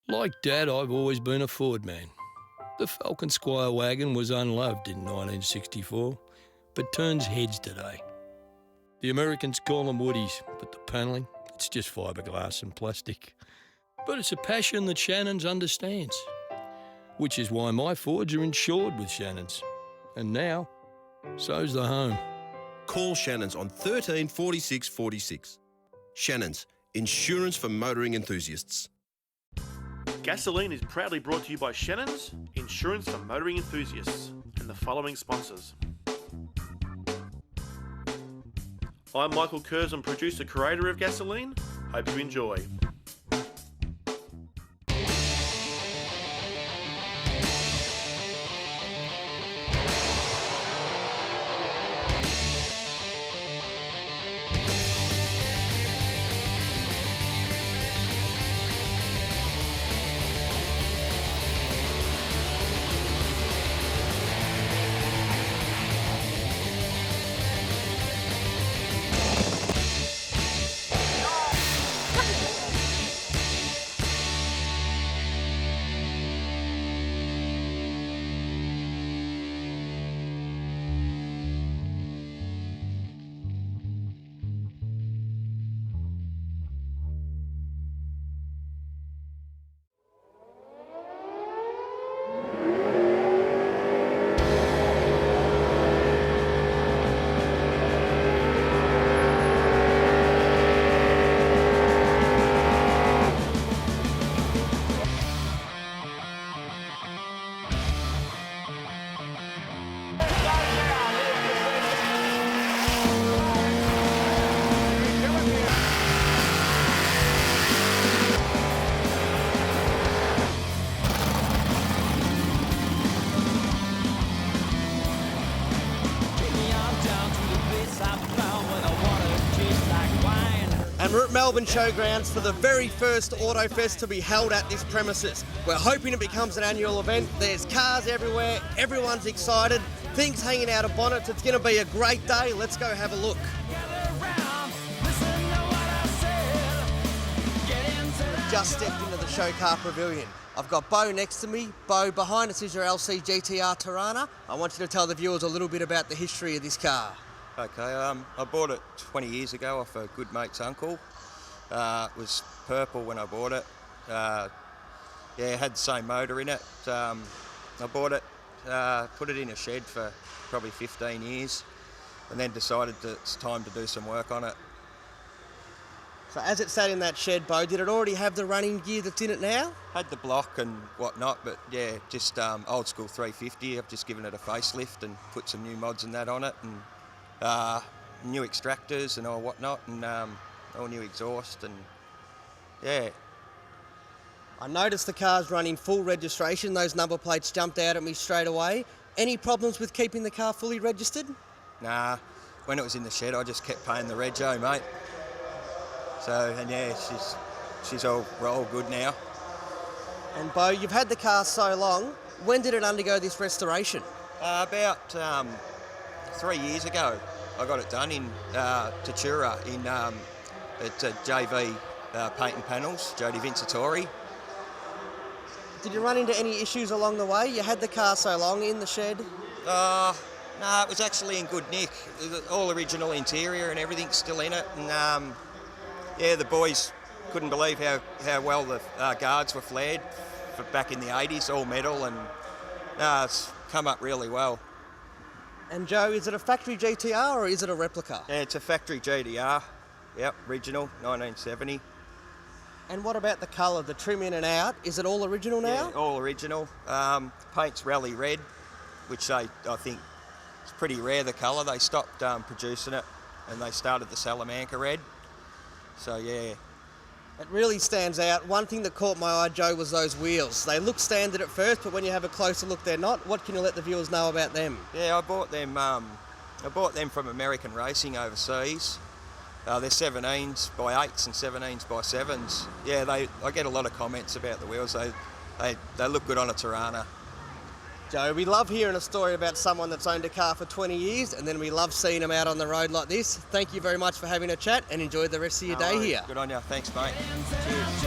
Like Dad, I've always been a Ford man. The Falcon Squire wagon was unloved in 1964, but turns heads today. The Americans call them woodies, but the panelling, it's just fiberglass and plastic. But it's a passion that Shannons understands, which is why my Fords are insured with Shannons. And now, so's the home. Call Shannons on 13 46 46. Shannons, insurance for motoring enthusiasts. Gasoline is proudly brought to you by Shannons, insurance for motoring enthusiasts, and the following sponsors. I'm Michael Curzon, producer, creator of Gasolene. Hope you enjoy. And we're at Melbourne Showgrounds for the very first Autofest to be held at this premises. We're hoping it becomes an annual event. There's cars everywhere, everyone's excited, things hanging out of bonnets. It's going to be a great day. Let's go have a look. Just stepped into the show car pavilion. I've got Bo next to me. Bo, behind us is your LC GTR Tirana. I want you to tell the viewers a little bit about the history of this car. Okay, I bought it 20 years ago off a good mate's uncle. It was purple when I bought it. It had the same motor in it. I bought it, put it in a shed for probably 15 years, and then decided that it's time to do some work on it. So as it sat in that shed, Bo, did it already have the running gear that's in it now? Had the block and whatnot, but yeah, just old school 350. I've just given it a facelift and put some new mods and that on it, and new extractors and all whatnot, and all new exhaust, and yeah. I noticed the car's running full registration. Those number plates jumped out at me straight away. Any problems with keeping the car fully registered? Nah, when it was in the shed, I just kept paying the rego, mate. So, and yeah, she's all good now. And Bo, you've had the car so long. When did it undergo this restoration? About 3 years ago. I got it done in Tatura at JV Paint and Panels, Jody Vincitori. Did you run into any issues along the way? You had the car so long in the shed? No, it was actually in good nick. All original interior and everything's still in it. And yeah, the boys couldn't believe how well the guards were flared for back in the 80s, all metal, and it's come up really well. And Joe, is it a factory GTR or is it a replica? Yeah, it's a factory GTR. Yep, original, 1970. And what about the colour, the trim in and out? Is it all original now? Yeah, all original. Paint's Rally Red, which I think is pretty rare, the colour. They stopped producing it and they started the Salamanca Red. So yeah. It really stands out. One thing that caught my eye, Joe, was those wheels. They look standard at first, but when you have a closer look, they're not. What can you let the viewers know about them? Yeah, I bought them from American Racing overseas. They're 17s by 8s and 17s by 7s. Yeah, I get a lot of comments about the wheels. They look good on a Tirana. Joe, we love hearing a story about someone that's owned a car for 20 years, and then we love seeing them out on the road like this. Thank you very much for having a chat, and enjoy the rest of your day here. Good on you. Thanks, mate. Cheers.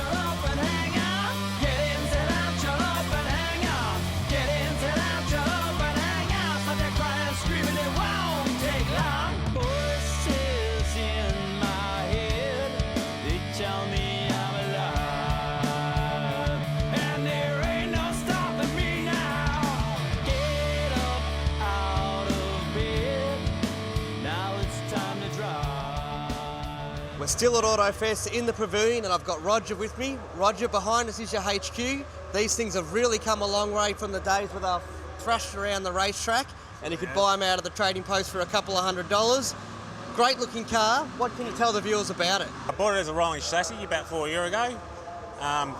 Still at Autofest in the pavilion, and I've got Roger with me. Roger, behind us is your HQ. These things have really come a long way from the days where they're thrashed around the racetrack, and you could buy them out of the trading post for a couple of $100. Great looking car. What can you tell the viewers about it? I bought it as a rolling chassis about 4 years ago.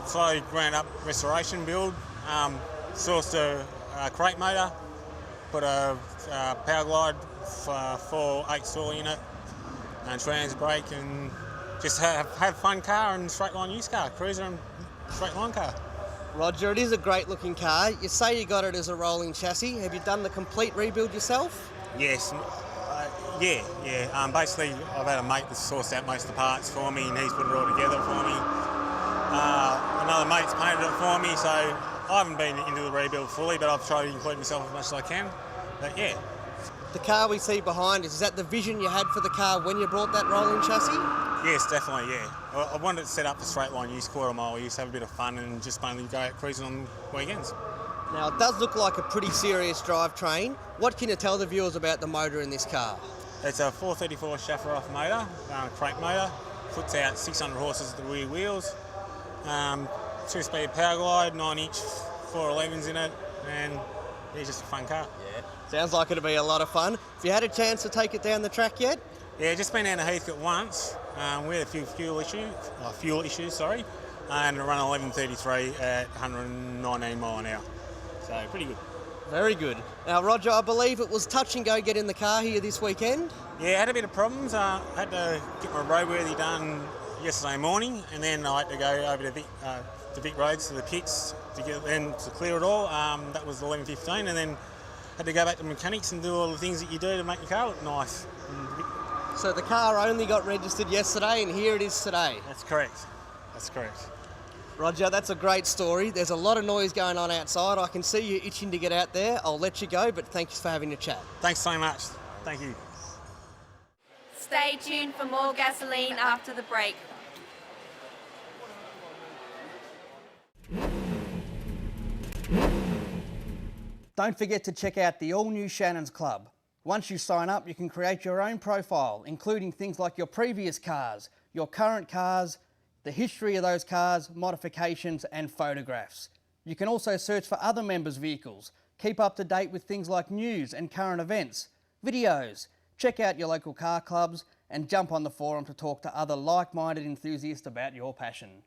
Slowly ground up restoration build. Sourced a crate motor, put a power glide for 8 stall unit and trans brake, and just have fun car and straight line use car, cruiser and straight line car. Roger, it is a great looking car. You say you got it as a rolling chassis. Have you done the complete rebuild yourself? Yes, yeah. Basically, I've had a mate that's sourced out most of the parts for me, and he's put it all together for me. Another mate's painted it for me, so I haven't been into the rebuild fully, but I've tried to include myself as much as I can. But yeah. The car we see behind us, is that the vision you had for the car when you brought that rolling chassis? Yes, definitely, yeah. I wanted it set up for straight line use, quarter mile use, have a bit of fun and just mainly go out cruising on weekends. Now, it does look like a pretty serious drivetrain. What can you tell the viewers about the motor in this car? It's a 434 Shaffer-off motor, crate motor, puts out 600 horses at the rear wheels, 2-speed power glide, 9-inch 411s in it, and it's just a fun car. Yeah, sounds like it'll be a lot of fun. Have you had a chance to take it down the track yet? Yeah, just been down to Heathcote once. We had a few fuel issues, and run 11:33 at 119 mile an hour. So pretty good. Very good. Now, Roger, I believe it was touch and go get in the car here this weekend? Yeah, had a bit of problems. Had to get my roadworthy done yesterday morning, and then I had to go over to Vic Roads to the pits to get them to clear it all. That was 11:15, and then had to go back to mechanics and do all the things that you do to make your car look nice. So the car only got registered yesterday, and here it is today. That's correct. That's correct. Roger, that's a great story. There's a lot of noise going on outside. I can see you itching to get out there. I'll let you go, but thanks for having a chat. Thanks so much. Thank you. Stay tuned for more Gasoline after the break. Don't forget to check out the all-new Shannons Club. Once you sign up, you can create your own profile, including things like your previous cars, your current cars, the history of those cars, modifications and photographs. You can also search for other members' vehicles, keep up to date with things like news and current events, videos, check out your local car clubs and jump on the forum to talk to other like-minded enthusiasts about your passion.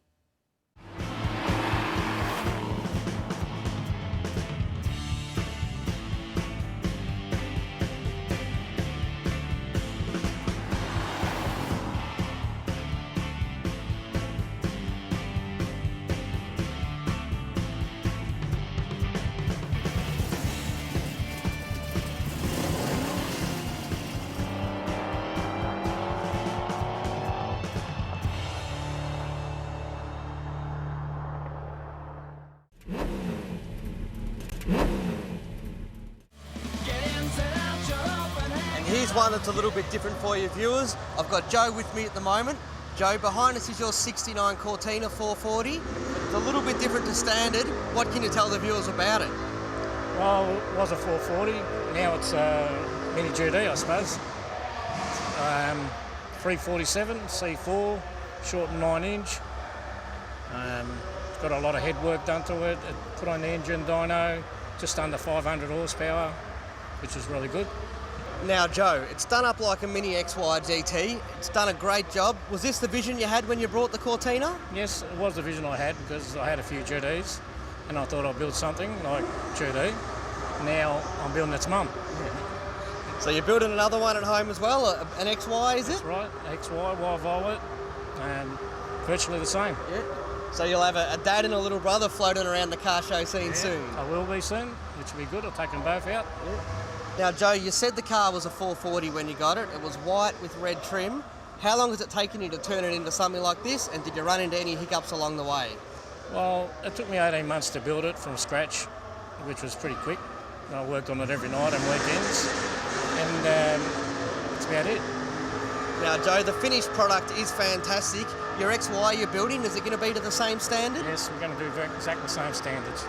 Here's one that's a little bit different for you viewers. I've got Joe with me at the moment. Joe, behind us is your 69 Cortina 440. It's a little bit different to standard. What can you tell the viewers about it? Well, it was a 440. Now it's a mini GD, I suppose. 347 C4, short and 9-inch. It's got a lot of head work done to it. It put on the engine dyno, just under 500 horsepower, which is really good. Now, Joe, it's done up like a mini XY GT. It's done a great job. Was this the vision you had when you brought the Cortina? Yes, it was the vision I had because I had a few GDs and I thought I'd build something like GD. Now I'm building its mum. So you're building another one at home as well, an XY, is it? That's right, XY, Y Violet, virtually the same. Yeah. So you'll have a dad and a little brother floating around the car show scene soon? I will be soon, which will be good. I'll take them both out. Yeah. Now, Joe, you said the car was a 440 when you got it. It was white with red trim. How long has it taken you to turn it into something like this, and did you run into any hiccups along the way? Well, it took me 18 months to build it from scratch, which was pretty quick. I worked on it every night and weekends, and that's about it. Now, Joe, the finished product is fantastic. Your XY you're building, is it going to be to the same standard? Yes, we're going to do exactly the same standards.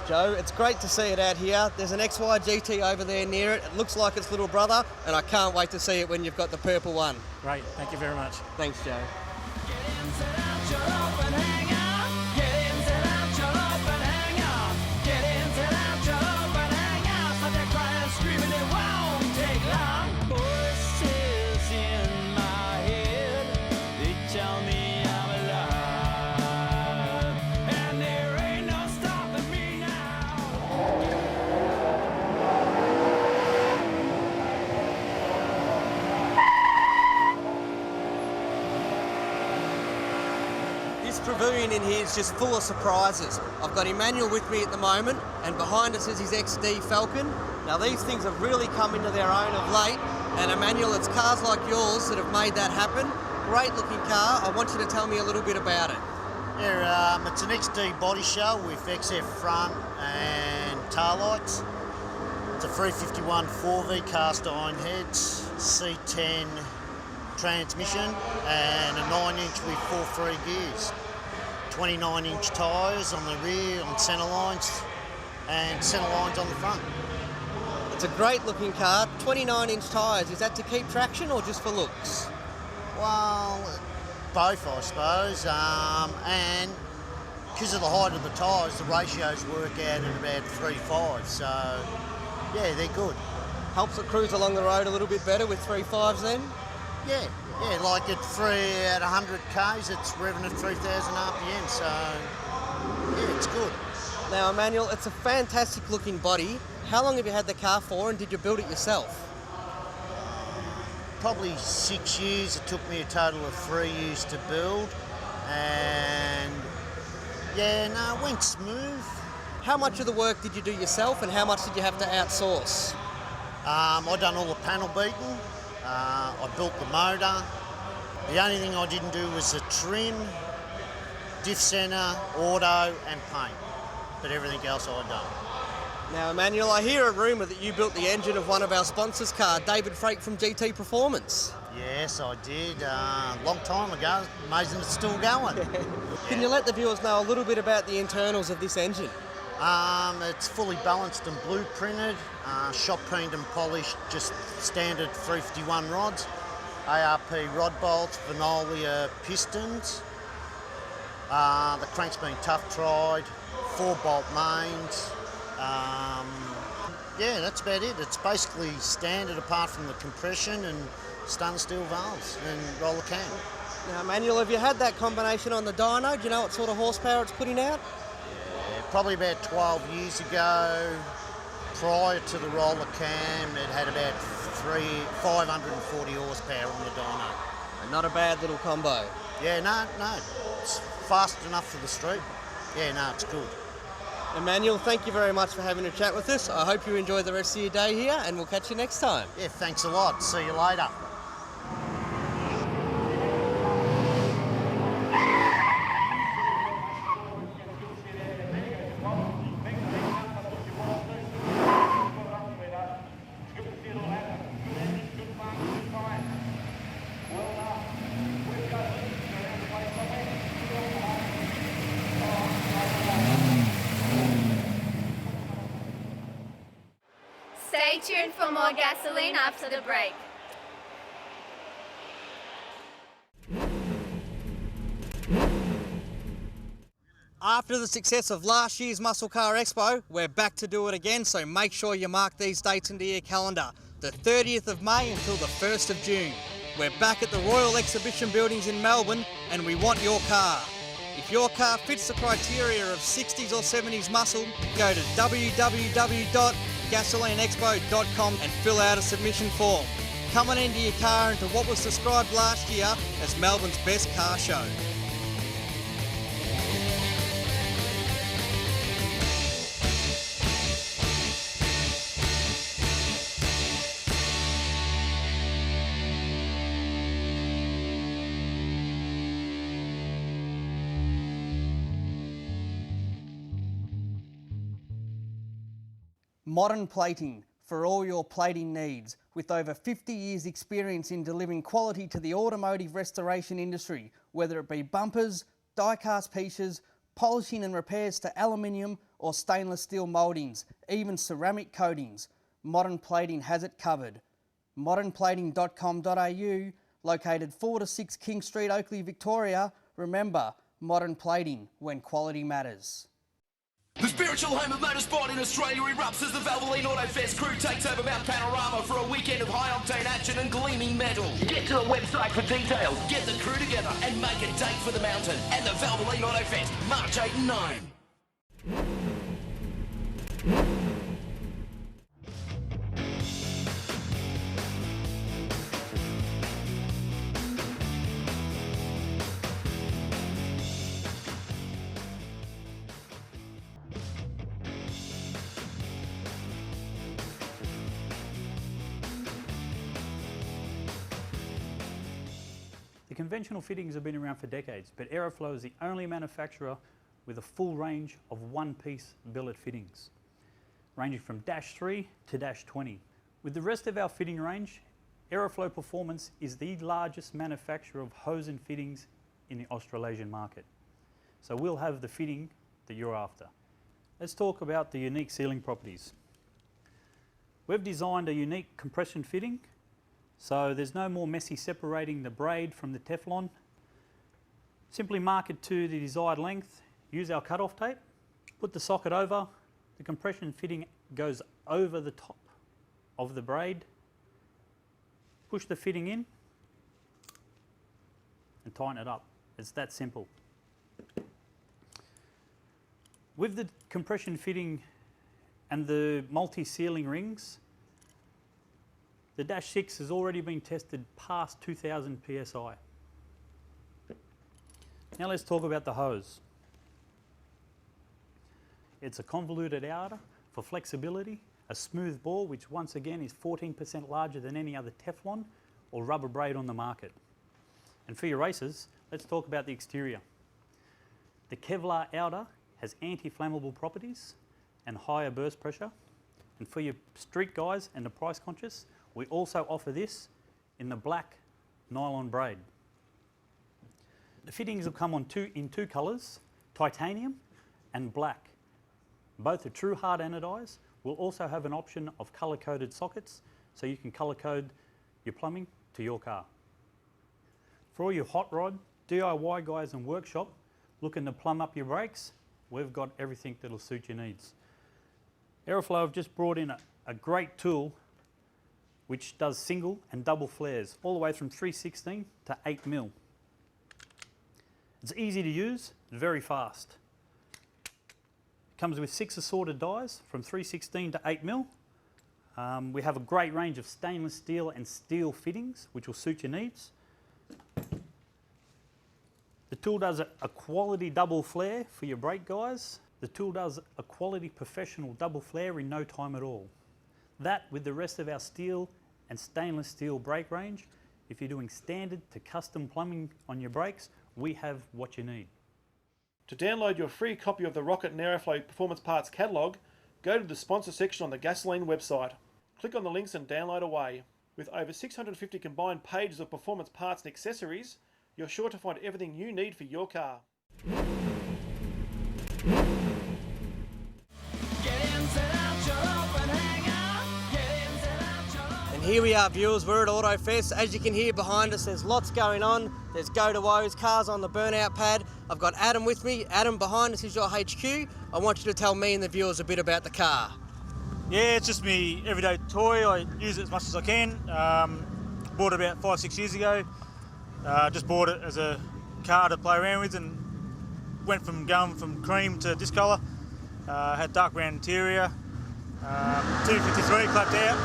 Joe. It's great to see it out here. There's an XY GT over there near it. It looks like its little brother, and I can't wait to see it when you've got the purple one. Great, thank you very much. Thanks, Joe. This pavilion in here is just full of surprises. I've got Emmanuel with me at the moment, and behind us is his XD Falcon. Now these things have really come into their own of late, and Emmanuel, it's cars like yours that have made that happen. Great looking car. I want you to tell me a little bit about it. Yeah, it's an XD body shell with XF front and tail lights. It's a 351 4V cast iron heads, C10 transmission, and a 9-inch with 4 free gears. 29-inch tyres on the rear, on centre lines, and centre lines on the front. It's a great looking car. 29-inch tyres. Is that to keep traction or just for looks? Well, both I suppose, and because of the height of the tyres, the ratios work out at about 3.5, so yeah, they're good. Helps it cruise along the road a little bit better with 3.5s then? Yeah, like at 100 k's, it's revving at 3,000 RPM, so yeah, it's good. Now, Emmanuel, it's a fantastic looking body. How long have you had the car for, and did you build it yourself? Probably 6 years. It took me a total of 3 years to build, and yeah, no, it went smooth. How much of the work did you do yourself, and how much did you have to outsource? I done all the panel beating. I built the motor. The only thing I didn't do was the trim, diff centre, auto and paint, but everything else I'd done. Now, Emmanuel, I hear a rumour that you built the engine of one of our sponsors' car, David Frake from GT Performance. Yes, I did. Long time ago. Amazing it's still going. Can you let the viewers know a little bit about the internals of this engine? It's fully balanced and blueprinted, shop cleaned and polished, just standard 351 rods, ARP rod bolts, Venolia pistons. The crank's been tough tried, 4-bolt mains. Yeah, that's about it. It's basically standard apart from the compression and stainless steel valves and roller cam. Now, Emmanuel, have you had that combination on the dyno? Do you know what sort of horsepower it's putting out? Probably about 12 years ago, prior to the roller cam, it had about 540 horsepower on the dyno. Not a bad little combo. Yeah, no, it's fast enough for the street. Yeah, no, it's good. Emmanuel, thank you very much for having a chat with us. I hope you enjoy the rest of your day here, and we'll catch you next time. Yeah, thanks a lot. See you later. Stay tuned for more gasoline after the break. After the success of last year's Muscle Car Expo, we're back to do it again, so make sure you mark these dates into your calendar. The 30th of May until the 1st of June. We're back at the Royal Exhibition Buildings in Melbourne, and we want your car. If your car fits the criteria of 60s or 70s muscle, go to www.gasolineexpo.com and fill out a submission form. Come on into your car into what was described last year as Melbourne's best car show. Modern Plating, for all your plating needs. With over 50 years experience in delivering quality to the automotive restoration industry, whether it be bumpers, die-cast pieces, polishing and repairs to aluminium or stainless steel mouldings, even ceramic coatings. Modern Plating has it covered. modernplating.com.au, located 4 to 6 King Street, Oakley, Victoria. Remember, Modern Plating, when quality matters. The spiritual home of motorsport in Australia erupts as the Gasolene Autofest crew takes over Mount Panorama for a weekend of high-octane action and gleaming metal. Get to the website for details, get the crew together and make a date for the mountain and the Gasolene Autofest, March 8 and 9. The conventional fittings have been around for decades, but Aeroflow is the only manufacturer with a full range of one-piece billet fittings, ranging from -3 to -20. With the rest of our fitting range, Aeroflow Performance is the largest manufacturer of hose and fittings in the Australasian market. So we'll have the fitting that you're after. Let's talk about the unique sealing properties. We've designed a unique compression fitting, so there's no more messy separating the braid from the Teflon. Simply mark it to the desired length, use our cut-off tape, put the socket over, the compression fitting goes over the top of the braid, push the fitting in and tighten it up. It's that simple. With the compression fitting and the multi-sealing rings, the -6 has already been tested past 2000 PSI. Now let's talk about the hose. It's a convoluted outer for flexibility, a smooth bore which once again is 14% larger than any other Teflon or rubber braid on the market. And for your racers, let's talk about the exterior. The Kevlar outer has anti-flammable properties and higher burst pressure. And for your street guys and the price conscious, we also offer this in the black nylon braid. The fittings will come in two colours, titanium and black. Both are true hard anodised. We'll also have an option of colour-coded sockets, so you can colour-code your plumbing to your car. For all your hot rod, DIY guys and workshop looking to plumb up your brakes, we've got everything that'll suit your needs. Aeroflow have just brought in a great tool which does single and double flares, all the way from 3/16 to 8mm. It's easy to use, very fast. It comes with 6 assorted dies from 3/16 to 8mm. We have a great range of stainless steel and steel fittings, which will suit your needs. The tool does a quality double flare for your brake guys. The tool does a quality professional double flare in no time at all. That, with the rest of our steel and stainless steel brake range, if you're doing standard to custom plumbing on your brakes, we have what you need. To download your free copy of the Rocket and Aeroflow Performance Parts catalogue, go to the sponsor section on the Gasolene website. Click on the links and download away. With over 650 combined pages of performance parts and accessories, you're sure to find everything you need for your car. And here we are, viewers, we're at Autofest. As you can hear behind us, there's lots going on. There's go-to-woes, cars on the burnout pad. I've got Adam with me. Adam, behind us is your HQ. I want you to tell me and the viewers a bit about the car. Yeah, it's just me everyday toy. I use it as much as I can. Bought it about 5-6 years ago. Just bought it as a car to play around with and went from going from cream to this colour. Had dark brown interior, 253 clapped out.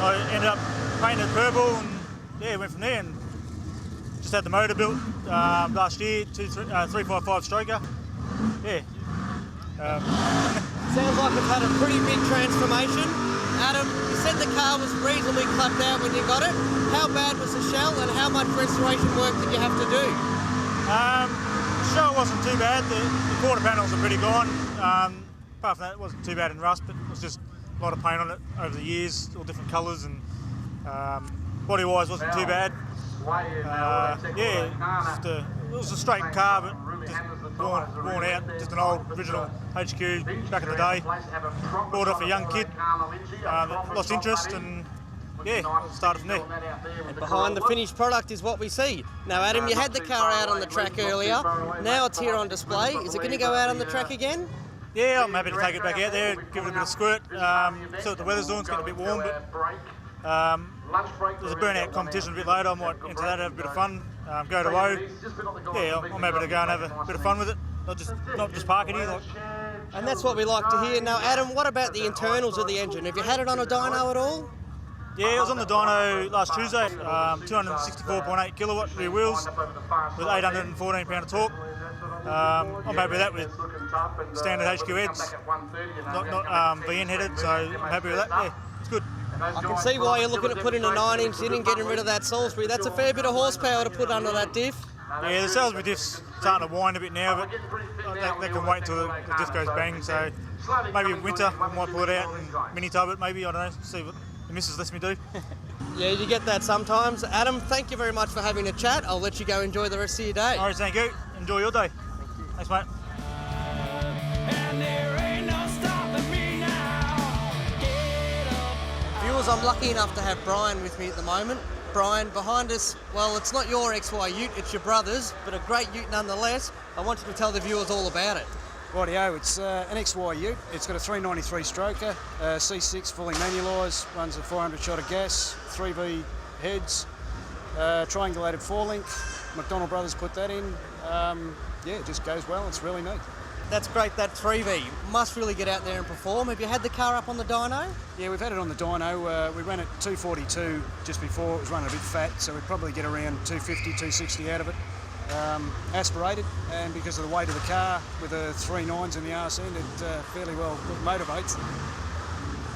I ended up painting it purple and yeah, went from there and just had the motor built last year, 355 stroker. Yeah. Sounds like it's had a pretty big transformation. Adam, you said the car was reasonably clapped out when you got it. How bad was the shell and how much restoration work did you have to do? The shell wasn't too bad. The quarter panels are pretty gone. Apart from that, it wasn't too bad in rust, but it was just a lot of paint on it over the years, all different colours, and body-wise wasn't too bad. Yeah, it was a straight car, but just worn out, just an old original HQ back in the day. Bought off a young kid, lost interest, and yeah, started from there. And behind the finished product is what we see. Now, Adam, you had the car out on the track earlier. Now it's here on display. Is it going to go out on the track again? Yeah, I'm happy to take it back out there, give it a bit of squirt. See what the weather's doing, it's getting a bit warm, but there's a burnout competition a bit later. I might enter that, have a bit of fun, go to O. Yeah, I'm happy to go and have a bit of fun with it, not just park it here. Like. And that's what we like to hear. Now, Adam, what about the internals of the engine? Have you had it on a dyno at all? Yeah, I was on the dyno last Tuesday, 264.8 kilowatt rear wheels with 814 pound of torque. I'm happy with that with standard HQ heads, not VN headed, so I'm happy with that. Yeah, it's good. I can see why you're looking at putting a 9-inch in and getting rid of that Salisbury. That's a fair bit of horsepower to put under that diff. Yeah, the Salisbury diff's starting to wind a bit now, but they can wait until the diff goes bang, so maybe winter I might pull it out and mini tub it maybe, I don't know, see what the missus lets me do. Yeah, you get that sometimes. Adam, thank you very much for having a chat. I'll let you go enjoy the rest of your day. All right, thank you. Enjoy your day. Thanks, mate. Viewers, I'm lucky enough to have Brian with me at the moment. Brian, behind us, well, it's not your XY ute, it's your brother's, but a great ute nonetheless. I want you to tell the viewers all about it. Rightio, it's an XY ute. It's got a 393 stroker, C6 fully manualised, runs a 400 shot of gas, 3V heads, triangulated 4-link. McDonald Brothers put that in. Yeah, it just goes well. It's really neat. That's great, that 3V. Must really get out there and perform. Have you had the car up on the dyno? Yeah, we've had it on the dyno. We ran it 242 just before. It was running a bit fat, so we'd probably get around 250, 260 out of it. Aspirated, and because of the weight of the car, with the 3 9s in the arse end, it fairly well motivates.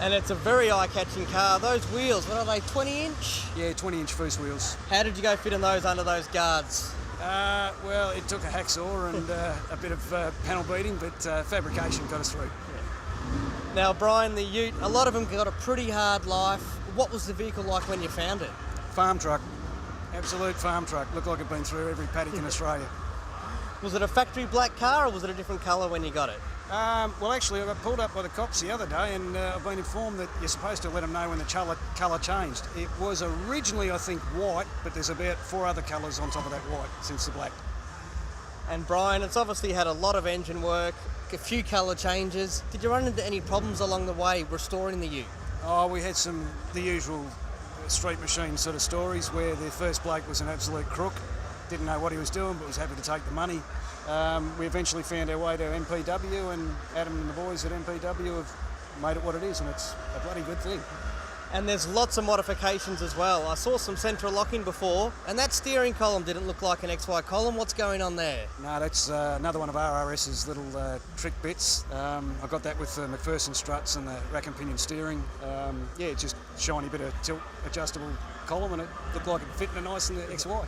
And it's a very eye-catching car. Those wheels, what are they, 20-inch? Yeah, 20-inch first wheels. How did you go fitting those under those guards? Well, it took a hacksaw and a bit of panel beating, but fabrication got us through. Yeah. Now, Brian, the ute, a lot of them got a pretty hard life. What was the vehicle like when you found it? Farm truck. Absolute farm truck. Looked like it'd been through every paddock in Australia. Was it a factory black car or was it a different colour when you got it? Well, actually, I got pulled up by the cops the other day and I've been informed that you're supposed to let them know when the colour changed. It was originally, I think, white, but there's about 4 other colours on top of that white since the black. And Brian, it's obviously had a lot of engine work, a few colour changes. Did you run into any problems along the way restoring the ute? Oh, we had the usual street machine sort of stories where the first bloke was an absolute crook, didn't know what he was doing but was happy to take the money. We eventually found our way to MPW, and Adam and the boys at MPW have made it what it is, and it's a bloody good thing. And there's lots of modifications as well. I saw some central locking before, and that steering column didn't look like an XY column. What's going on there? No, that's another one of RRS's little trick bits. I got that with the McPherson struts and the rack and pinion steering. Yeah, just shiny bit of tilt adjustable column, and it looked like it fit in nice in the XY.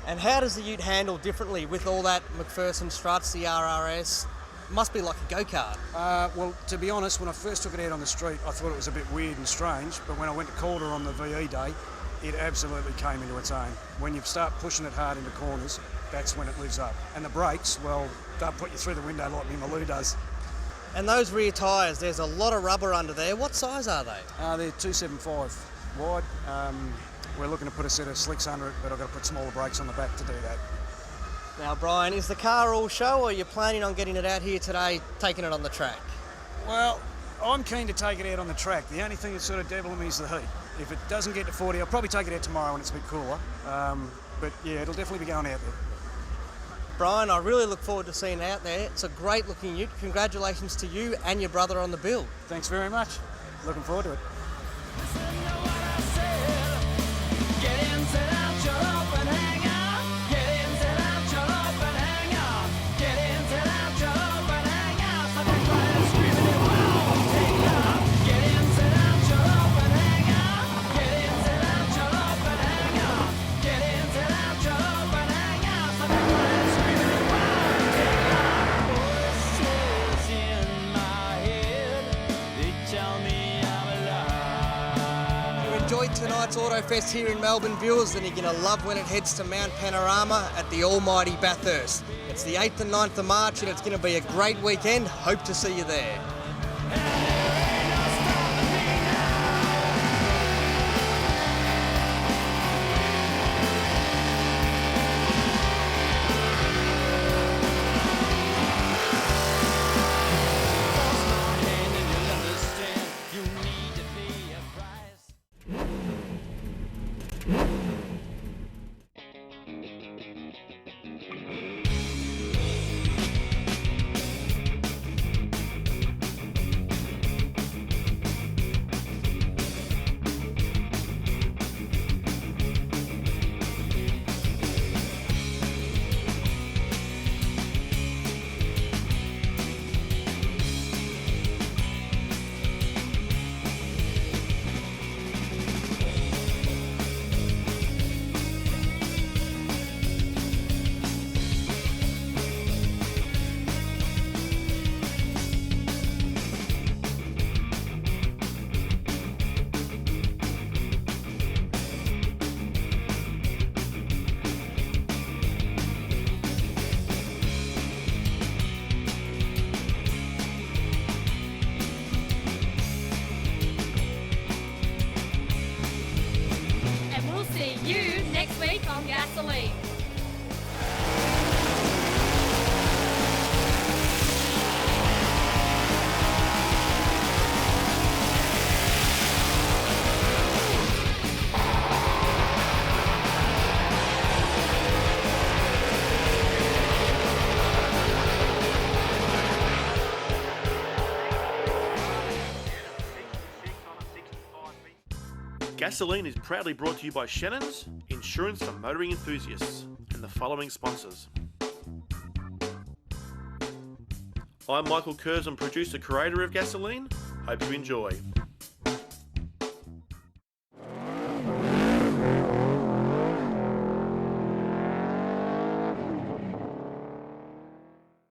And how does the ute handle differently with all that McPherson struts, the RRS? Must be like a go-kart. Well, to be honest, when I first took it out on the street, I thought it was a bit weird and strange, but when I went to Calder on the VE day, it absolutely came into its own. When you start pushing it hard into corners, that's when it lives up. And the brakes, well, they'll put you through the window like my Maloo does. And those rear tyres, there's a lot of rubber under there. What size are they? They're 275 wide. We're looking to put a set of slicks under it, but I've got to put smaller brakes on the back to do that. Now, Brian, is the car all show, or are you planning on getting it out here today, taking it on the track? Well, I'm keen to take it out on the track. The only thing that's sort of deviling me is the heat. If it doesn't get to 40, I'll probably take it out tomorrow when it's a bit cooler. But yeah, it'll definitely be going out there. Brian, I really look forward to seeing it out there. It's a great looking ute. Congratulations to you and your brother on the build. Thanks very much. Looking forward to it. enjoyed tonight's Autofest here in Melbourne, viewers, then you're going to love when it heads to Mount Panorama at the almighty Bathurst. It's the 8th and 9th of March and it's going to be a great weekend. Hope to see you there. You next week on Gasolene. Gasolene is proudly brought to you by Shannons, insurance for motoring enthusiasts, and the following sponsors. I'm Michael Curzon, producer-creator of Gasolene. Hope you enjoy.